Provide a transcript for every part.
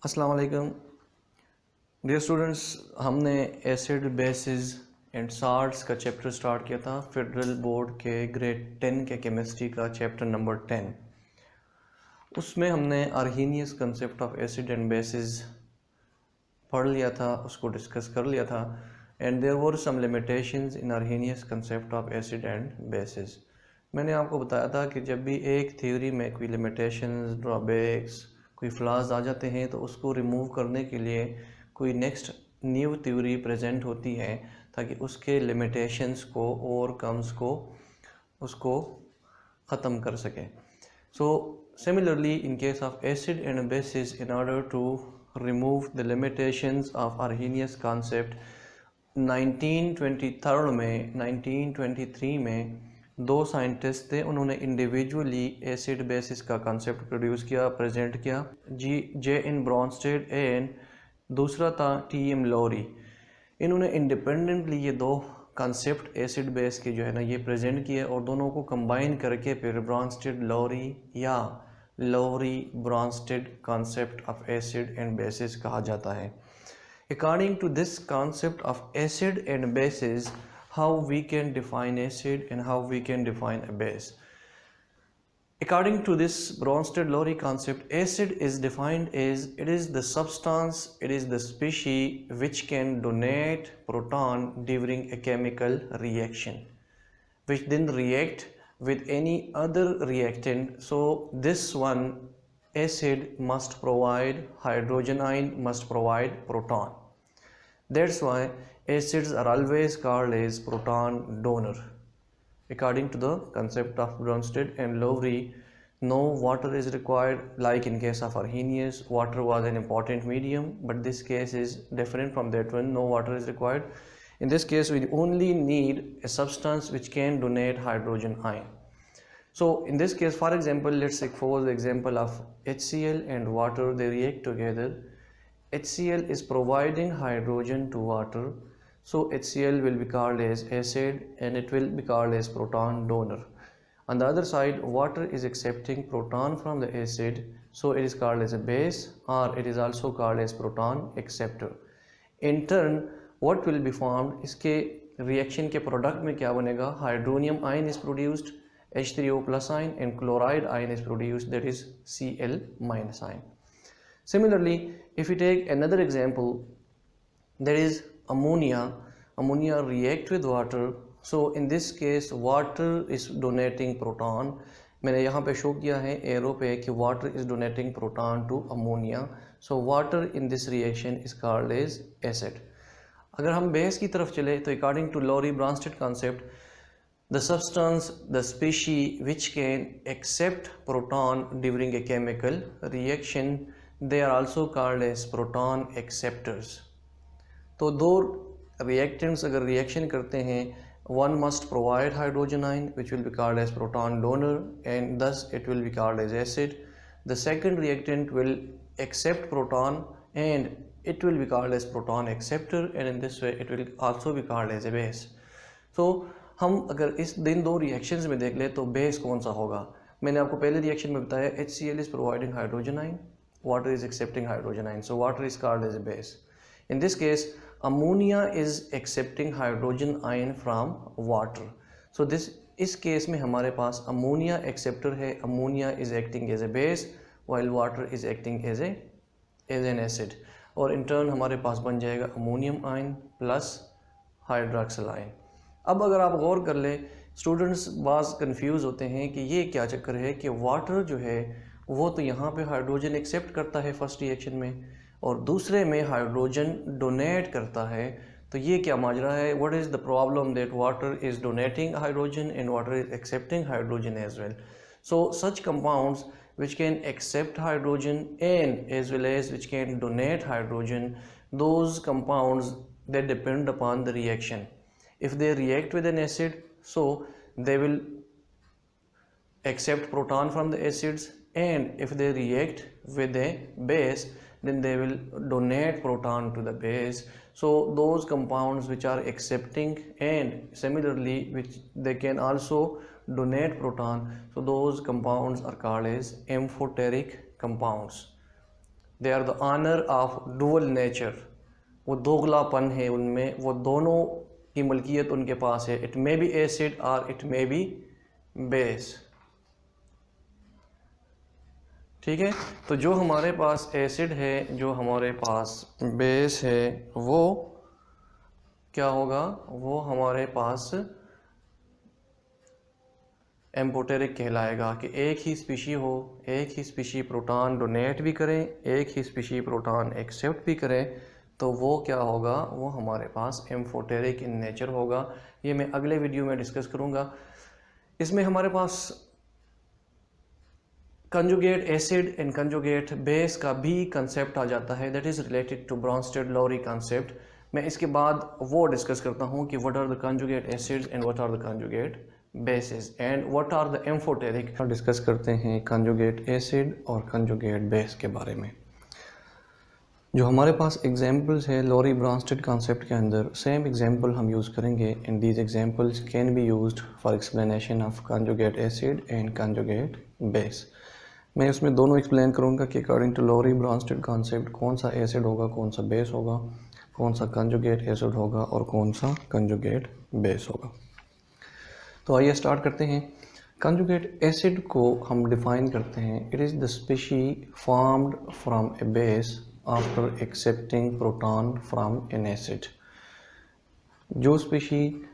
अस्सलाम वालेकुम dear students. हमने एसिड बेसिस एंड साल्ट्स का चैप्टर स्टार्ट किया था फेडरल बोर्ड के ग्रेड 10 के केमिस्ट्री का चैप्टर नंबर 10। उसमें हमने Arrhenius concept of acid and bases पढ़ लिया था, उसको डिस्कस कर लिया था। And there were some limitations in Arrhenius concept of acid and bases. मैंने आपको बताया था कि जब भी एक थ्योरी में कोई लिमिटेशंस, ड्रॉबैक्स, कोई फ्लॉज आ जाते हैं तो उसको रिमूव करने के लिए कोई नेक्स्ट न्यू थ्योरी प्रेजेंट होती है ताकि उसके लिमिटेशंस को, ओवरकम्स को, उसको ख़त्म कर सके। So similarly in case of acid and bases, in order to remove the limitations of Arrhenius concept, 1923 में दो साइंटिस्ट थे, उन्होंने इंडिविजुअली एसिड बेसिस का कंसेप्ट प्रोड्यूस किया, प्रेजेंट किया। J.N. ब्रॉन्स्टेड एंड दूसरा था T.M. लॉरी। इन्होंने इंडिपेंडेंटली ये दो कंसेप्ट एसिड बेस के जो है ना ये प्रेजेंट किए और दोनों को कंबाइन करके फिर ब्रॉन्स्टेड लॉरी या Lowry Bronsted concept of acid and bases कहा जाता है। According to this concept of acid and bases, how we can define acid and how we can define a base. According to this Bronsted-Lowry concept, acid is defined as it is the substance, it is the species which can donate proton during a chemical reaction, which then react with any other reactant. So this one acid must provide hydrogen ion, must provide proton. That's why acids are always called as proton donor. According to the concept of Bronsted and Lowry, no water is required. Like in case of Arrhenius, water was an important medium, but this case is different from that one. No water is required. In this case, we only need a substance which can donate hydrogen ion. So in this case, for example, let's suppose the example of HCl and water, they react together. HCl is providing hydrogen to water, so HCl will be called as acid and it will be called as proton donor. On the other side, water is accepting proton from the acid, so it is called as a base, or it is also called as proton acceptor. In turn, what will be formed, इसके reaction के product में क्या बनेगा, hydronium ion is produced, H3O plus ion, and chloride ion is produced, that is Cl minus ion. Similarly, if we take another example, there is ammonia. Ammonia react with water, so in this case water is donating proton. मैंने यहाँ पे show किया है arrow पे कि water is donating proton to ammonia, so water in this reaction is called as acid. अगर हम base की तरफ चले तो according to Lowry Bronsted concept, the substance, the species which can accept proton during a chemical reaction, they are also called as proton acceptors. तो दो reactants अगर reaction करते हैं, one must provide hydrogen ion which will be called as proton donor and thus it will be called as acid. The second reactant will accept proton and it will be called as proton acceptor, and in this way it will also be called as a base. So हम अगर इस दिन दो reactions में देख ले तो base कौन सा होगा। मैंने आपको पहले रिएक्शन में बताया HCl is providing hydrogen ion, water is accepting hydrogen ion, so water is called as a base. In this case, ammonia is accepting hydrogen ion from water. So इस केस में हमारे पास ammonia acceptor है, ammonia is acting as a base while water is acting as an acid, और in turn हमारे पास बन जाएगा ammonium ion plus hydroxyl ion. अब अगर आप गौर कर ले, स्टूडेंट्स बाज़ कंफ्यूज होते हैं कि ये क्या चक्कर है कि वाटर जो है वो तो यहाँ पे हाइड्रोजन एक्सेप्ट करता है फर्स्ट रिएक्शन में और दूसरे में हाइड्रोजन डोनेट करता है, तो ये क्या माजरा है। What is the problem that water is donating hydrogen and water is accepting hydrogen as well. So such compounds which can accept hydrogen and as well as which can donate hydrogen, those compounds that depend upon the reaction. If they react with an acid, so they will accept proton from the acids, and if they react with a base, then they will donate proton to the base. So those compounds which are accepting and similarly which they can also donate proton, so those compounds are called as amphoteric compounds. They are the honour of dual nature, वो दोगलापन है उनमें, वो दोनों की मलकियत उनके पास है। It may be acid और इट मे बी बेस। ठीक है, तो जो हमारे पास एसिड है, जो हमारे पास बेस है, वो क्या होगा, वो हमारे पास एम्फोटेरिक कहलाएगा कि एक ही स्पीशी हो, एक ही स्पीशी प्रोटॉन डोनेट भी करें, एक ही स्पीशी प्रोटॉन एक्सेप्ट भी करें, तो वो क्या होगा, वो हमारे पास एम्फोटेरिक इन नेचर होगा। ये मैं अगले वीडियो में डिस्कस करूँगा। इसमें हमारे पास conjugate acid and conjugate base का भी कंसेप्ट आ जाता है, that is related to Bronsted Lowry concept. मैं इसके बाद वो डिस्कस करता हूँ कि what are the conjugate acids and what are the conjugate bases and what are the amphoteric. Discuss करते हैं कंजुगेट एसिड और कंजुगेट बेस के बारे में। जो हमारे पास एग्जांपल्स है लॉरी ब्रॉन्स्टेड कॉन्सेप्ट के अंदर, सेम एग्जांपल हम यूज़ करेंगे and these examples can be used for explanation of conjugate acid and conjugate base. मैं उसमें दोनों एक्सप्लेन करूँगा कि according to Lowry Bronsted concept कौन सा एसिड होगा, कौन सा बेस होगा, कौन सा कंजुगेट एसिड होगा और कौन सा कंजुगेट बेस होगा। तो आइए स्टार्ट करते हैं। कंजुगेट एसिड को हम डिफाइन करते हैं, it is the species formed from a base after accepting proton from an acid. जो स्पीशी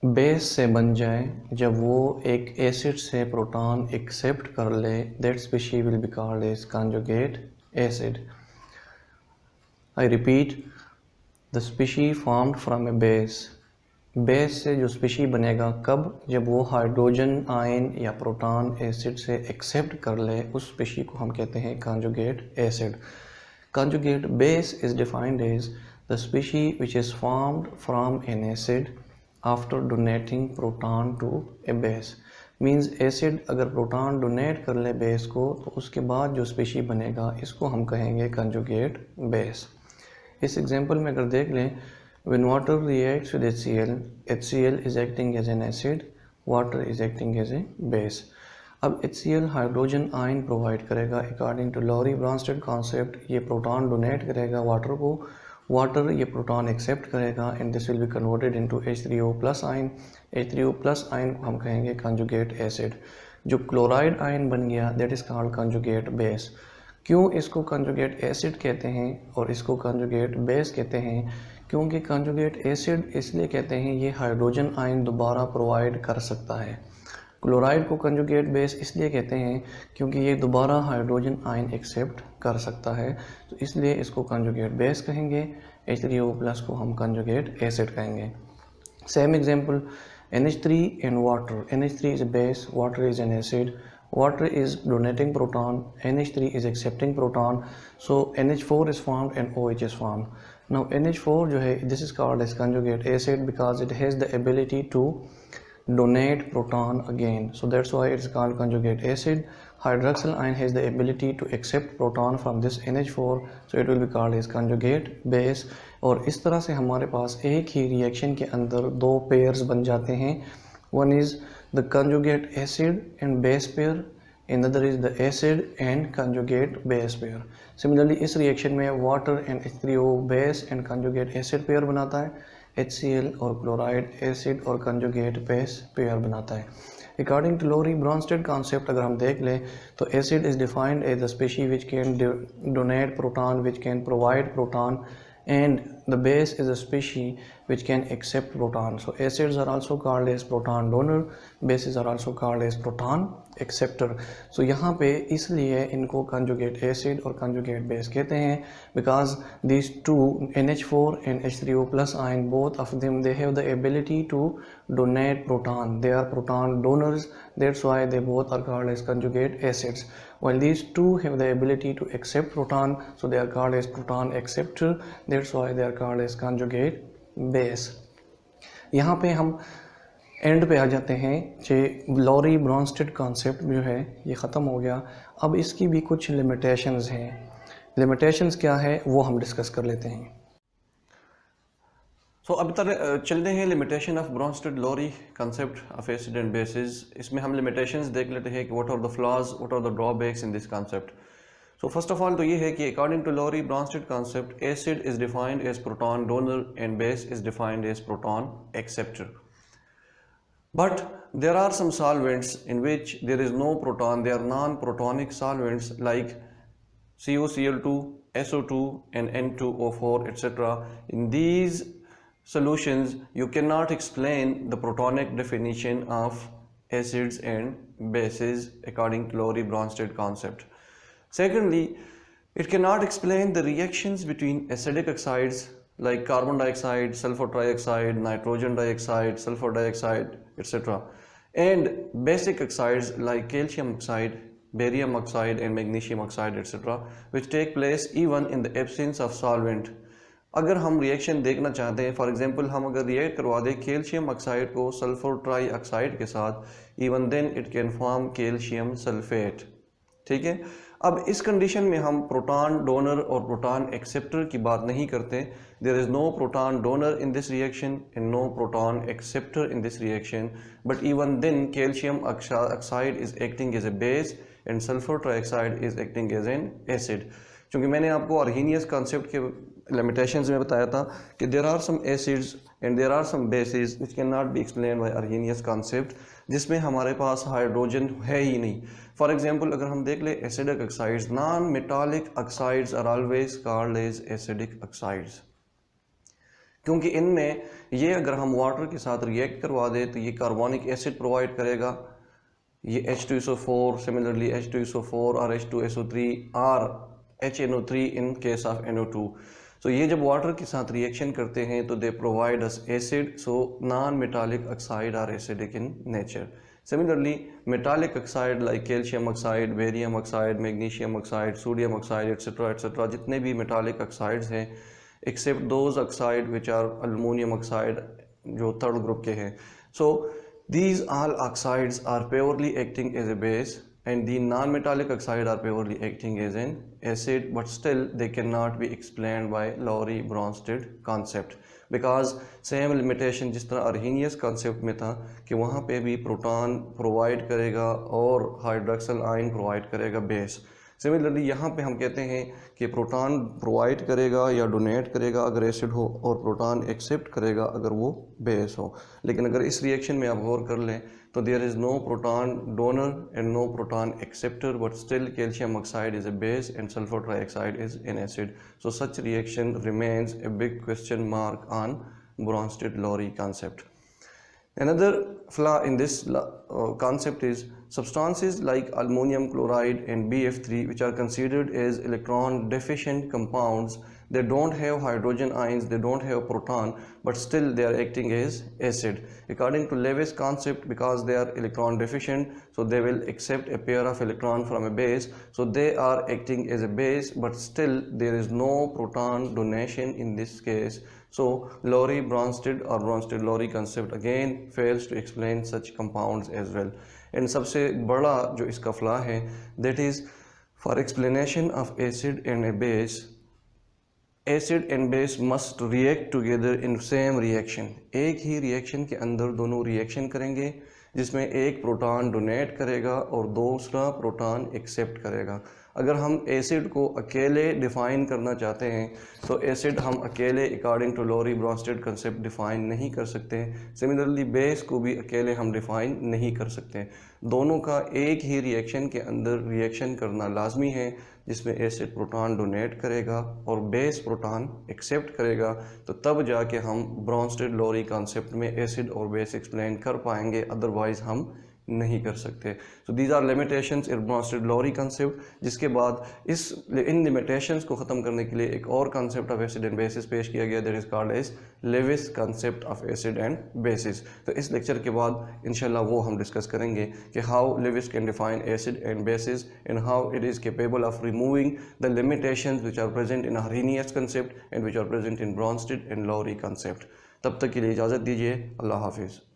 बेस से बन जाए जब वो एक एसिड से प्रोटॉन एक्सेप्ट कर ले, that species will be called as conjugate acid. I repeat, the species formed from a base, base से जो स्पीशी बनेगा कब, जब वो हाइड्रोजन आयन या प्रोटॉन एसिड से एक्सेप्ट कर ले, उस स्पीशी को हम कहते हैं conjugate acid. Conjugate base is defined as the species which is formed from an acid after donating proton to a base. Means acid अगर प्रोटॉन डोनेट कर ले बेस को, तो उसके बाद जो स्पीशी बनेगा इसको हम कहेंगे कंजुगेट बेस। इस एग्जांपल में अगर देख लें, when water reacts with HCl, HCl is acting as an acid, water is acting as a base। अब HCl हाइड्रोजन आयन प्रोवाइड करेगा according to Lowry Bronsted concept. ये प्रोटॉन डोनेट करेगा water को, वाटर ये प्रोटॉन एक्सेप्ट करेगा and this will be converted into H3O plus ion. H3O plus ion को हम कहेंगे कंजुगेट एसिड। जो क्लोराइड आयन बन गया that is called conjugate base. क्यों इसको कंजुगेट एसिड कहते हैं और इसको कंजुगेट बेस कहते हैं? क्योंकि कंजुगेट एसिड इसलिए कहते हैं ये हाइड्रोजन आयन दोबारा प्रोवाइड कर सकता है। क्लोराइड को कंजुगेट बेस इसलिए कहते हैं क्योंकि ये दोबारा हाइड्रोजन आयन एक्सेप्ट कर सकता है, तो इसलिए इसको कंजुगेट बेस कहेंगे। H3O प्लस को हम कंजुगेट एसिड कहेंगे। Same example NH3 and water। NH3 is a base, water is an acid, water is donating proton, NH3 is accepting proton, so NH4 is formed and OH is formed। Now NH4 जो है this is called as conjugate acid because it has the ability to donate proton again, so that's why it's called conjugate acid। Hydroxyl ion has the ability to accept proton from this NH4, so it will be called as conjugate base। और इस तरह से हमारे पास एक ही reaction के अंदर दो pairs बन जाते हैं। One is the conjugate acid and base pair, another is the acid and conjugate base pair। Similarly इस रिएक्शन में water and H3O base and conjugate acid pair बनाता है, HCl और क्लोराइड एसिड और कंजुगेट बेस पेयर बनाता है। According to Lowry Bronsted concept अगर हम देख लें तो acid is defined as the species which can donate proton, which can provide proton, and the base is a species which can accept proton, so acids are also called as proton donor, bases are also called as proton acceptor। so यहाँ पे इसलिए इनको conjugate acid और conjugate base कहते हैं because these two NH4 and H3O plus ion, both of them they have the ability to donate proton, they are proton donors, that's why they both are called as conjugate acids। while these two have the ability to accept proton, so they are called as proton acceptor, that's why they are called as conjugate base। यहाँ पे हम and पे आ जाते हैं कि lorry Bronsted concept जो है ये ख़त्म हो गया। अब इसकी भी कुछ लिमिटेशंस हैं। लिमिटेशंस क्या है वो हम डिस्कस कर लेते हैं। सो अब तक चलते हैं limitation of Bronsted Lowry concept of acid and bases. इसमें हम लिमिटेशंस देख लेते हैं कि what are the flaws, what are the drawbacks in this concept. So first of all तो ये है कि according to Lowry Bronsted concept acid is defined as proton donor and base is defined as proton acceptor. But there are some solvents in which there is no proton, they are non-protonic solvents like CuCl2, SO2 and N2O4 etc. In these solutions you cannot explain the protonic definition of acids and bases according to Lowry-Bronsted concept. Secondly, it cannot explain the reactions between acidic oxides like carbon dioxide, sulfur trioxide, nitrogen dioxide, sulfur dioxide, etc. and basic oxides like calcium oxide, barium oxide and magnesium oxide, etc. which take place even in the absence of solvent. अगर हम reaction देखना चाहते हैं, for example हम अगर react करवा दें calcium oxide को सल्फर ट्राई ऑक्साइड के साथ, even then it can form calcium sulphate. ठीक है. अब इस कंडीशन में हम प्रोटॉन डोनर और प्रोटॉन एक्सेप्टर की बात नहीं करते. There is no proton donor in this reaction and no proton acceptor in this reaction, but even then calcium oxide is acting as a base and sulphur trioxide is acting as an acid. क्योंकि मैंने आपको अर्हीनियस concept के limitations में बताया था कि there are some acids and there are some bases which can not be explained by Arrhenius concept, जिसमें हमारे पास हाइड्रोजन है ही नहीं. फॉर एग्जांपल अगर हम देख ले acidic oxides, non metallic oxides are always called as acidic oxides, क्योंकि इनमें ये अगर हम वाटर के साथ रिएक्ट करवा दें तो ये कार्बोनिक एसिड प्रोवाइड करेगा, ये H2SO4, सिमिलरली H2SO4 और H2SO3 और HNO3 in case of NO2. सो ये जब वाटर के साथ रिएक्शन करते हैं तो they provide us acid. So non metallic oxide are acidic in nature. Similarly metallic oxide like calcium oxide, barium oxide, magnesium oxide, sodium oxide etcetera etcetera, जितने भी metallic oxides हैं except those oxide which are aluminium oxide जो third group के हैं. सो these all oxides are purely acting as a base and the non-metallic oxide are purely acting as an acid, but still they cannot be explained by Lowry-Bronsted concept because same limitation जिस तरह अर्हीनियस concept में था कि वहाँ पे भी proton provide करेगा और हाइड्रोक्सिल आयन प्रोवाइड करेगा बेस. सिमिलरली यहाँ पे हम कहते हैं कि प्रोटॉन प्रोवाइड करेगा या डोनेट करेगा अगर एसिड हो और प्रोटॉन एक्सेप्ट करेगा अगर वो बेस हो. लेकिन अगर इस रिएक्शन में आप गौर कर लें तो there is no proton donor and no proton acceptor, but still calcium oxide is a base and sulphur trioxide is an acid. So such reaction remains a big question mark on Bronsted-Lowry concept. Another flaw in this concept is substances like ammonium chloride and BF3, which are considered as electron deficient compounds. They don't have hydrogen ions, they don't have proton, but still they are acting as acid. According to Lewis concept, because they are electron deficient, so they will accept a pair of electron from a base, so they are acting as a base, but still there is no proton donation in this case. So Lowry-Bronsted or Bronsted-Lowry concept again fails to explain such compounds as well. And सबसे बड़ा जो इसका flaw है, that is for explanation of acid and a base, acid and base must react together in same reaction. एक ही reaction के अंदर दोनों reaction करेंगे जिसमें एक प्रोटॉन डोनेट करेगा और दूसरा प्रोटॉन एक्सेप्ट करेगा. अगर हम एसिड को अकेले डिफ़ाइन करना चाहते हैं तो एसिड हम अकेले according to Lowry-Bronsted concept define नहीं कर सकते. सिमिलरली बेस को भी अकेले हम डिफ़ाइन नहीं कर सकते. दोनों का एक ही रिएक्शन के अंदर रिएक्शन करना लाजमी है जिसमें एसिड प्रोटॉन डोनेट करेगा और बेस प्रोटॉन एक्सेप्ट करेगा, तो तब जाके हम Bronsted-Lowry कंसेप्ट में एसिड और बेस एक्सप्लेन कर पाएंगे, अदरवाइज़ हम नहीं कर सकते. So these are limitations in Bronsted-Lowry concept. जिसके बाद इन लिमिटेशंस को ख़त्म करने के लिए एक और concept of acid and bases पेश किया गया, that is called as Lewis concept of acid and bases. तो इस लेक्चर के बाद इंशाल्लाह वो हम डिस्कस करेंगे कि how Lewis can define acid and bases and how it is capable of removing the limitations which are present in Arrhenius concept and which are present in Bronsted and Lowry concept. तब तक के लिए इजाज़त दीजिए. अल्लाह हाफिज़.